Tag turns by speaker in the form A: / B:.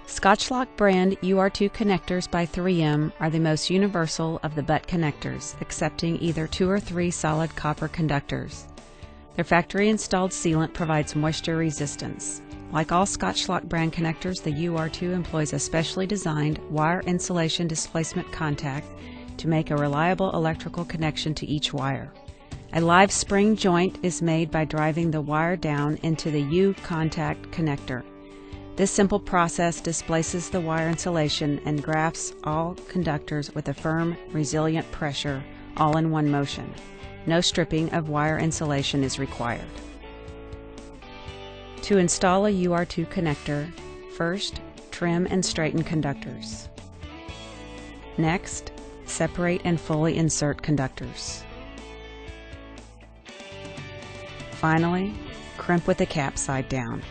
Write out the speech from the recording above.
A: Scotchlok brand UR2 connectors by 3M are the most universal of the butt connectors, accepting either 2 or 3 solid copper conductors. Their factory-installed sealant provides moisture resistance. Like all Scotchlok brand connectors, the UR2 employs a specially designed wire insulation displacement contact to make a reliable electrical connection to each wire. A live spring joint is made by driving the wire down into the U-contact connector. This simple process displaces the wire insulation and grafts all conductors with a firm, resilient pressure, all in one motion. No stripping of wire insulation is required. To install a UR2 connector, first, trim and straighten conductors. Next, separate and fully insert conductors. Finally, crimp with the cap side down.